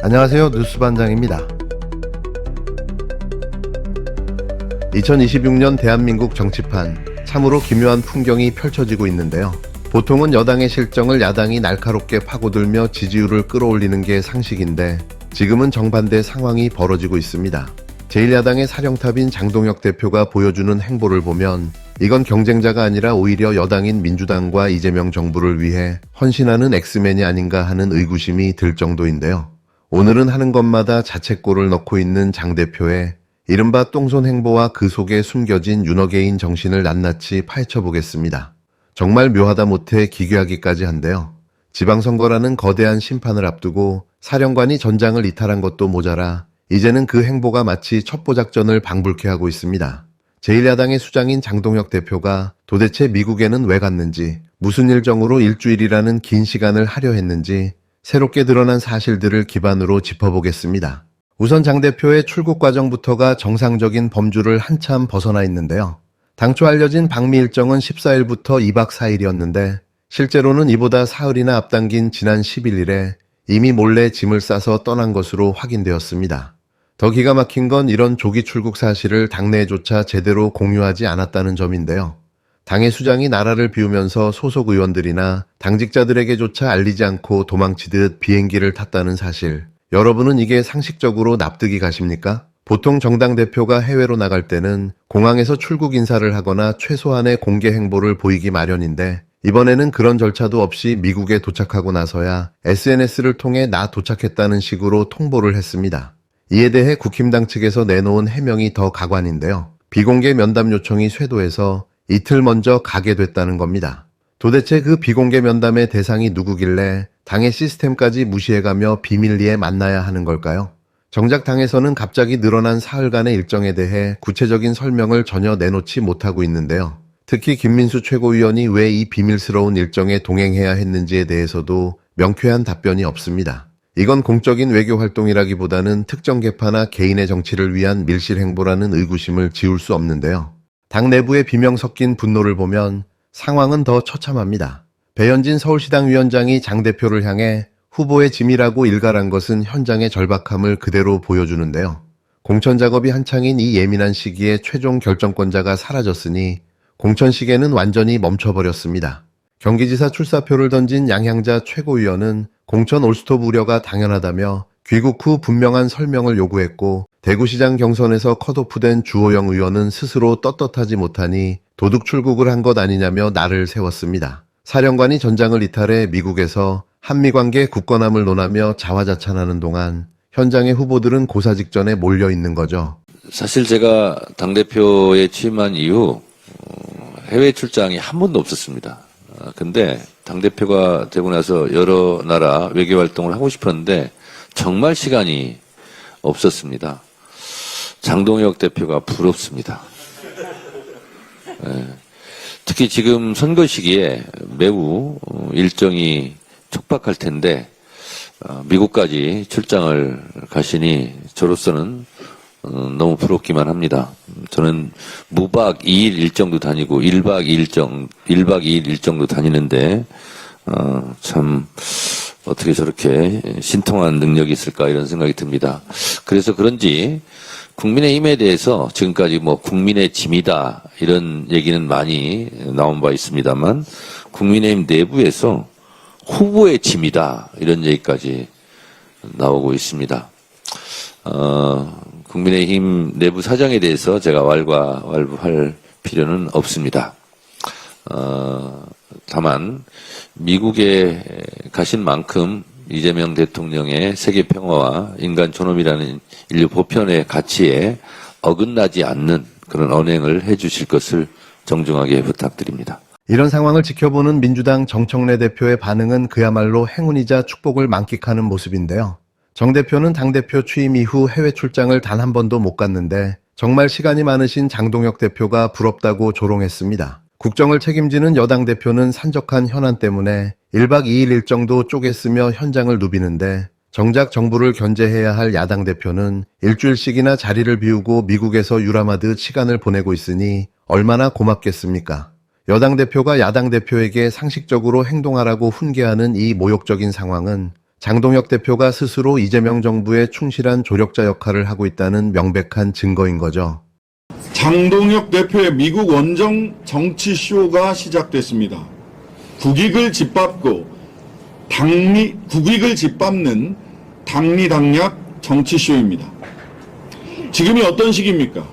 안녕하세요. 뉴스반장입니다. 2026년 대한민국 정치판, 참으로 기묘한 풍경이 펼쳐지고 있는데요. 보통은 여당의 실정을 야당이 날카롭게 파고들며 지지율을 끌어올리는 게 상식인데 지금은 정반대 상황이 벌어지고 있습니다. 제1야당의 사령탑인 장동혁 대표가 보여주는 행보를 보면 이건 경쟁자가 아니라 오히려 여당인 민주당과 이재명 정부를 위해 헌신하는 엑스맨이 아닌가 하는 의구심이 들 정도인데요. 오늘은 하는 것마다 자책골을 넣고 있는 장 대표의 이른바 똥손 행보와 그 속에 숨겨진 윤어게인 정신을 낱낱이 파헤쳐보겠습니다. 정말 묘하다 못해 기괴하기까지 한데요. 지방선거라는 거대한 심판을 앞두고 사령관이 전장을 이탈한 것도 모자라 이제는 그 행보가 마치 첩보작전을 방불케 하고 있습니다. 제1야당의 수장인 장동혁 대표가 도대체 미국에는 왜 갔는지, 무슨 일정으로 일주일이라는 긴 시간을 하려 했는지 새롭게 드러난 사실들을 기반으로 짚어보겠습니다. 우선 장 대표의 출국 과정부터가 정상적인 범주를 한참 벗어나 있는데요. 당초 알려진 방미 일정은 14일부터 2박 4일이었는데 실제로는 이보다 사흘이나 앞당긴 지난 11일에 이미 몰래 짐을 싸서 떠난 것으로 확인되었습니다. 더 기가 막힌 건 이런 조기 출국 사실을 당내에조차 제대로 공유하지 않았다는 점인데요. 당의 수장이 나라를 비우면서 소속 의원들이나 당직자들에게조차 알리지 않고 도망치듯 비행기를 탔다는 사실. 여러분은 이게 상식적으로 납득이 가십니까? 보통 정당 대표가 해외로 나갈 때는 공항에서 출국 인사를 하거나 최소한의 공개 행보를 보이기 마련인데 이번에는 그런 절차도 없이 미국에 도착하고 나서야 SNS를 통해 나 도착했다는 식으로 통보를 했습니다. 이에 대해 국힘당 측에서 내놓은 해명이 더 가관인데요. 비공개 면담 요청이 쇄도해서 이틀 먼저 가게 됐다는 겁니다. 도대체 그 비공개 면담의 대상이 누구길래 당의 시스템까지 무시해가며 비밀리에 만나야 하는 걸까요? 정작 당에서는 갑자기 늘어난 사흘간의 일정에 대해 구체적인 설명을 전혀 내놓지 못하고 있는데요. 특히 김민수 최고위원이 왜 이 비밀스러운 일정에 동행해야 했는지에 대해서도 명쾌한 답변이 없습니다. 이건 공적인 외교 활동이라기보다는 특정 계파나 개인의 정치를 위한 밀실 행보라는 의구심을 지울 수 없는데요. 당 내부의 비명 섞인 분노를 보면 상황은 더 처참합니다. 배현진 서울시당 위원장이 장 대표를 향해 후보의 짐이라고 일갈한 것은 현장의 절박함을 그대로 보여주는데요. 공천 작업이 한창인 이 예민한 시기에 최종 결정권자가 사라졌으니 공천 시계는 완전히 멈춰버렸습니다. 경기지사 출사표를 던진 양향자 최고위원은 공천 올스톱 우려가 당연하다며 귀국 후 분명한 설명을 요구했고 대구시장 경선에서 컷오프된 주호영 의원은 스스로 떳떳하지 못하니 도둑 출국을 한 것 아니냐며 날을 세웠습니다. 사령관이 전장을 이탈해 미국에서 한미관계 굳건함을 논하며 자화자찬하는 동안 현장의 후보들은 고사 직전에 몰려 있는 거죠. 사실 제가 당대표에 취임한 이후 해외 출장이 한 번도 없었습니다. 근데 당대표가 되고 나서 여러 나라 외교 활동을 하고 싶었는데 정말 시간이 없었습니다. 장동혁 대표가 부럽습니다. 특히 지금 선거 시기에 매우 일정이 촉박할 텐데 미국까지 출장을 가시니 저로서는 너무 부럽기만 합니다. 저는 무박 2일 일정도 다니고 1박 2일 일정도 다니는데 참 어떻게 저렇게 신통한 능력이 있을까 이런 생각이 듭니다. 그래서 그런지 국민의힘에 대해서 지금까지 뭐 국민의 짐이다 이런 얘기는 많이 나온 바 있습니다만 국민의힘 내부에서 후보의 짐이다 이런 얘기까지 나오고 있습니다. 국민의힘 내부 사정에 대해서 제가 왈가왈부할 필요는 없습니다. 다만 미국에 가신 만큼 이재명 대통령의 세계 평화와 인간 존엄이라는 인류 보편의 가치에 어긋나지 않는 그런 언행을 해주실 것을 정중하게 부탁드립니다. 이런 상황을 지켜보는 민주당 정청래 대표의 반응은 그야말로 행운이자 축복을 만끽하는 모습인데요. 정 대표는 당대표 취임 이후 해외 출장을 단 한 번도 못 갔는데 정말 시간이 많으신 장동혁 대표가 부럽다고 조롱했습니다. 국정을 책임지는 여당 대표는 산적한 현안 때문에 1박 2일 일정도 쪼갰으며 현장을 누비는데 정작 정부를 견제해야 할 야당 대표는 일주일씩이나 자리를 비우고 미국에서 유람하듯 시간을 보내고 있으니 얼마나 고맙겠습니까? 여당 대표가 야당 대표에게 상식적으로 행동하라고 훈계하는 이 모욕적인 상황은 장동혁 대표가 스스로 이재명 정부에 충실한 조력자 역할을 하고 있다는 명백한 증거인 거죠. 장동혁 대표의 미국 원정 정치 쇼가 시작됐습니다. 국익을 짓밟고 국익을 짓밟는 당리당략 정치 쇼입니다. 지금이 어떤 시기입니까?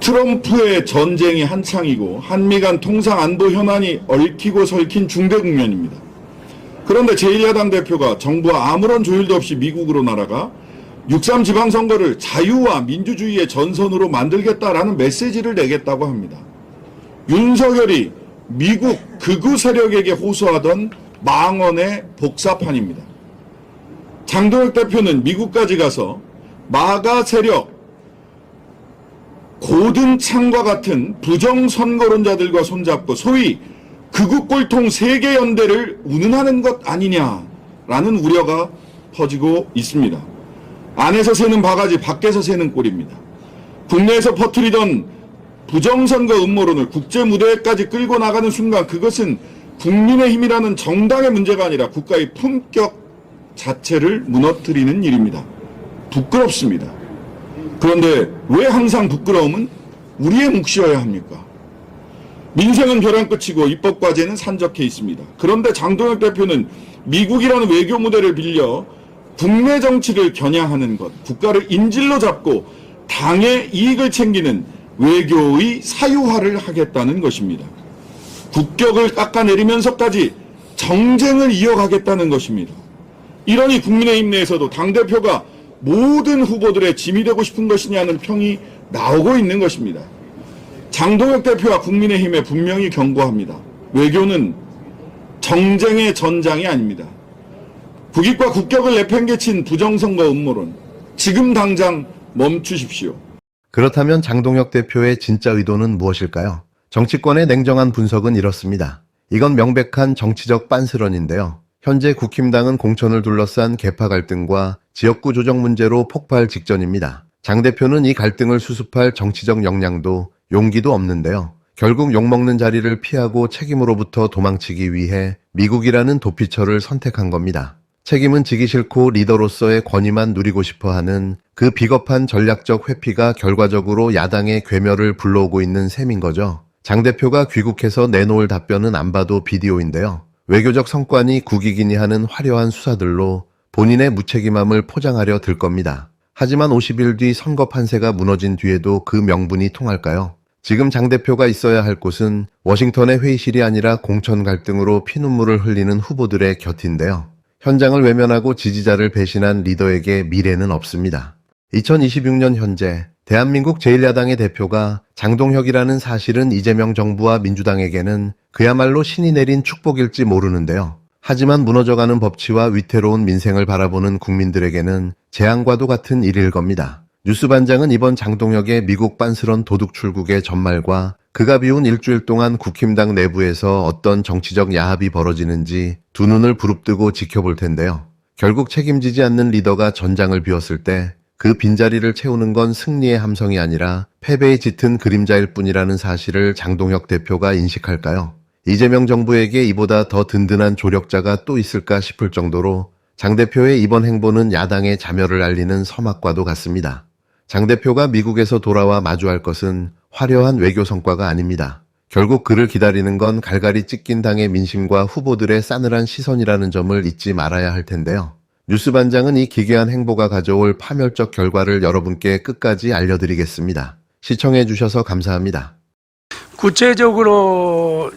트럼프의 전쟁이 한창이고 한미 간 통상 안보 현안이 얽히고 설킨 중대 국면입니다. 그런데 제1야당 대표가 정부와 아무런 조율도 없이 미국으로 날아가 6.3 지방선거를 자유와 민주주의의 전선으로 만들겠다라는 메시지를 내겠다고 합니다. 윤석열이 미국 극우 세력에게 호소하던 망언의 복사판입니다. 장동혁 대표는 미국까지 가서 마가 세력, 고든창과 같은 부정선거론자들과 손잡고 소위 극우꼴통 세계연대를 운운하는 것 아니냐라는 우려가 퍼지고 있습니다. 안에서 새는 바가지, 밖에서 새는 꼴입니다. 국내에서 퍼뜨리던 부정선거 음모론을 국제무대에까지 끌고 나가는 순간 그것은 국민의힘이라는 정당의 문제가 아니라 국가의 품격 자체를 무너뜨리는 일입니다. 부끄럽습니다. 그런데 왜 항상 부끄러움은 우리의 몫이어야 합니까? 민생은 벼랑 끝이고 입법과제는 산적해 있습니다. 그런데 장동혁 대표는 미국이라는 외교 무대를 빌려 국내 정치를 겨냥하는 것, 국가를 인질로 잡고 당의 이익을 챙기는 외교의 사유화를 하겠다는 것입니다. 국격을 깎아내리면서까지 정쟁을 이어가겠다는 것입니다. 이러니 국민의힘 내에서도 당대표가 모든 후보들의 짐이 되고 싶은 것이냐는 평이 나오고 있는 것입니다. 장동혁 대표와 국민의힘에 분명히 경고합니다. 외교는 정쟁의 전장이 아닙니다. 국익과 국격을 내팽개친 부정선거 음모론, 지금 당장 멈추십시오. 그렇다면 장동혁 대표의 진짜 의도는 무엇일까요? 정치권의 냉정한 분석은 이렇습니다. 이건 명백한 정치적 빤스런인데요. 현재 국힘당은 공천을 둘러싼 계파 갈등과 지역구 조정 문제로 폭발 직전입니다. 장 대표는 이 갈등을 수습할 정치적 역량도 용기도 없는데요. 결국 욕먹는 자리를 피하고 책임으로부터 도망치기 위해 미국이라는 도피처를 선택한 겁니다. 책임은 지기 싫고 리더로서의 권위만 누리고 싶어하는 그 비겁한 전략적 회피가 결과적으로 야당의 괴멸을 불러오고 있는 셈인 거죠. 장 대표가 귀국해서 내놓을 답변은 안 봐도 비디오인데요. 외교적 성과니 국익이니 하는 화려한 수사들로 본인의 무책임함을 포장하려 들 겁니다. 하지만 50일 뒤 선거 판세가 무너진 뒤에도 그 명분이 통할까요? 지금 장 대표가 있어야 할 곳은 워싱턴의 회의실이 아니라 공천 갈등으로 피눈물을 흘리는 후보들의 곁인데요. 현장을 외면하고 지지자를 배신한 리더에게 미래는 없습니다. 2026년 현재 대한민국 제1야당의 대표가 장동혁이라는 사실은 이재명 정부와 민주당에게는 그야말로 신이 내린 축복일지 모르는데요. 하지만 무너져가는 법치와 위태로운 민생을 바라보는 국민들에게는 재앙과도 같은 일일 겁니다. 뉴스반장은 이번 장동혁의 미국 빤스런 도둑 출국의 전말과 그가 비운 일주일 동안 국힘당 내부에서 어떤 정치적 야합이 벌어지는지 두 눈을 부릅뜨고 지켜볼 텐데요. 결국 책임지지 않는 리더가 전장을 비웠을 때 그 빈자리를 채우는 건 승리의 함성이 아니라 패배의 짙은 그림자일 뿐이라는 사실을 장동혁 대표가 인식할까요? 이재명 정부에게 이보다 더 든든한 조력자가 또 있을까 싶을 정도로 장 대표의 이번 행보는 야당의 자멸을 알리는 서막과도 같습니다. 장 대표가 미국에서 돌아와 마주할 것은 화려한 외교 성과가 아닙니다. 결국 그를 기다리는 건 갈갈이 찢긴 당의 민심과 후보들의 싸늘한 시선이라는 점을 잊지 말아야 할 텐데요. 뉴스반장은 이 기괴한 행보가 가져올 파멸적 결과를 여러분께 끝까지 알려드리겠습니다. 시청해 주셔서 감사합니다. 구체적으로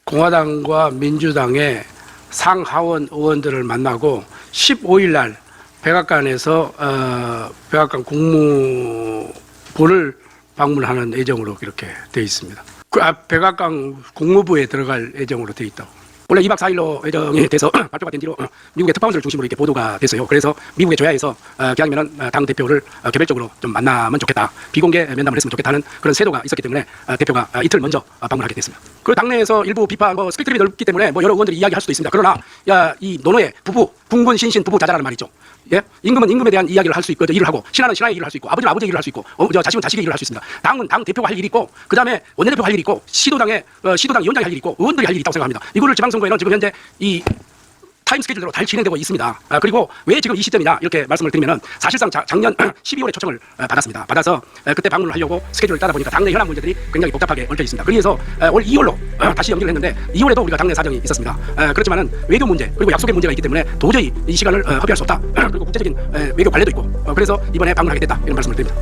공화당과 민주당의 상하원 의원들을 만나고 15일 날 백악관에서 백악관 국무부를 방문하는 예정으로 이렇게 되어 있습니다. 백악관 국무부에 들어갈 예정으로 되어 있다고. 원래 2박 4일로 예정이 돼서 발표가 된 뒤로 미국의 특파원들을 중심으로 이렇게 보도가 됐어요. 그래서 미국의 조야에서 기왕이면은 당 대표를 개별적으로 좀 만나면 좋겠다, 비공개 면담을 했으면 좋겠다는 그런 세도가 있었기 때문에 대표가 이틀 먼저 방문하게 됐습니다. 그 당내에서 일부 비판, 스펙트럼이 넓기 때문에 여러 의원들이 이야기할 수도 있습니다. 그러나 이 노노의 부부 풍분 신신 부부 자자라는 말이 있죠. 예? 임금은 임금에 대한 이야기를 할 수 있고 일을 하고 신하는 신하의 일을 할 수 있고 아버지는 아버지의 일을 할 수 있고 자식은 자식의 일을 할 수 있습니다. 당은 당 대표가 할 일이 있고 그다음에 원내대표가 할 일이 있고 시도당 위원장이 할 일이 있고 의원들이 할 일이 있다고 생각합니다. 이거를 지방선거에는 지금 현재 이 타임 스케줄대로 잘 진행되고 있습니다. 그리고 왜 지금 이 시점이냐 이렇게 말씀을 드리면은 사실상 작년 12월에 초청을 받았습니다. 받아서 그때 방문을 하려고 스케줄을 짜다 보니까 당내 현안 문제들이 굉장히 복잡하게 얽혀 있습니다. 그래서 올 2월로 다시 연기를 했는데 2월에도 우리가 당내 사정이 있었습니다. 그렇지만은 외교 문제 그리고 약속의 문제가 있기 때문에 도저히 이 시간을 허비할 수 없다. 그리고 국제적인 외교 관례도 있고 그래서 이번에 방문하게 됐다 이런 말씀을 드립니다.